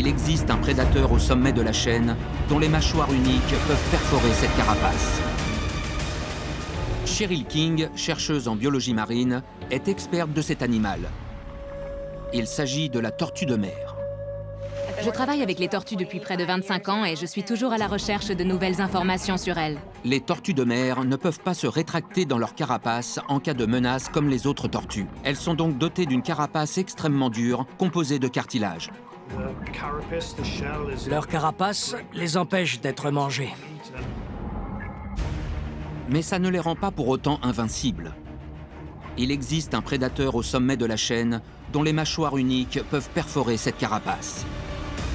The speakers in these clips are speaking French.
Il existe un prédateur au sommet de la chaîne dont les mâchoires uniques peuvent perforer cette carapace. Cheryl King, chercheuse en biologie marine, est experte de cet animal. Il s'agit de la tortue de mer. Je travaille avec les tortues depuis près de 25 ans et je suis toujours à la recherche de nouvelles informations sur elles. Les tortues de mer ne peuvent pas se rétracter dans leur carapace en cas de menace comme les autres tortues. Elles sont donc dotées d'une carapace extrêmement dure, composée de cartilage. Leur carapace les empêche d'être mangés. Mais ça ne les rend pas pour autant invincibles. Il existe un prédateur au sommet de la chaîne dont les mâchoires uniques peuvent perforer cette carapace.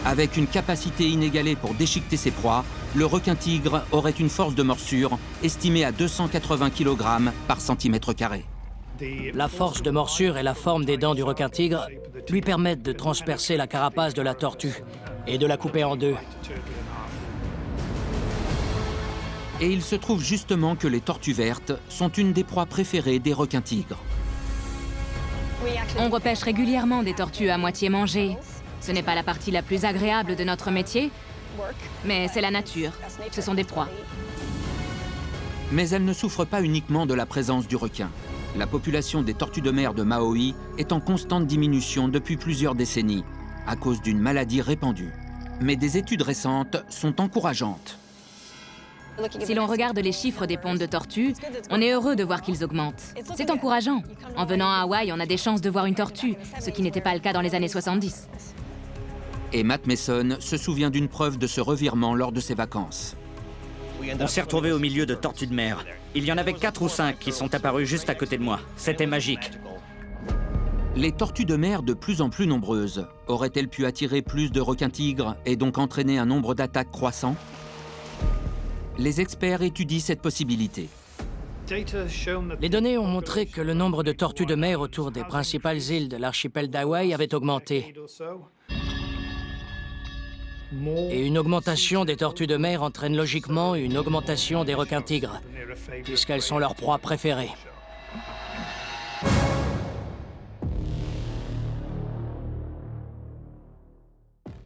Avec une capacité inégalée pour déchiqueter ses proies, le requin-tigre aurait une force de morsure estimée à 280 kg par centimètre carré. La force de morsure et la forme des dents du requin-tigre lui permettent de transpercer la carapace de la tortue et de la couper en deux. Et il se trouve justement que les tortues vertes sont une des proies préférées des requins-tigres. On repêche régulièrement des tortues à moitié mangées. Ce n'est pas la partie la plus agréable de notre métier, mais c'est la nature. Ce sont des proies. Mais elles ne souffrent pas uniquement de la présence du requin. La population des tortues de mer de Maui est en constante diminution depuis plusieurs décennies, à cause d'une maladie répandue. Mais des études récentes sont encourageantes. Si l'on regarde les chiffres des pontes de tortues, on est heureux de voir qu'ils augmentent. C'est encourageant. En venant à Hawaï, on a des chances de voir une tortue, ce qui n'était pas le cas dans les années 70. Et Matt Mason se souvient d'une preuve de ce revirement lors de ses vacances. On s'est retrouvés au milieu de tortues de mer. Il y en avait 4 ou 5 qui sont apparus juste à côté de moi. C'était magique. Les tortues de mer de plus en plus nombreuses auraient-elles pu attirer plus de requins-tigres et donc entraîner un nombre d'attaques croissant? Les experts étudient cette possibilité. Les données ont montré que le nombre de tortues de mer autour des principales îles de l'archipel d'Hawaï avait augmenté. Et une augmentation des tortues de mer entraîne logiquement une augmentation des requins-tigres, puisqu'elles sont leur proie préférée.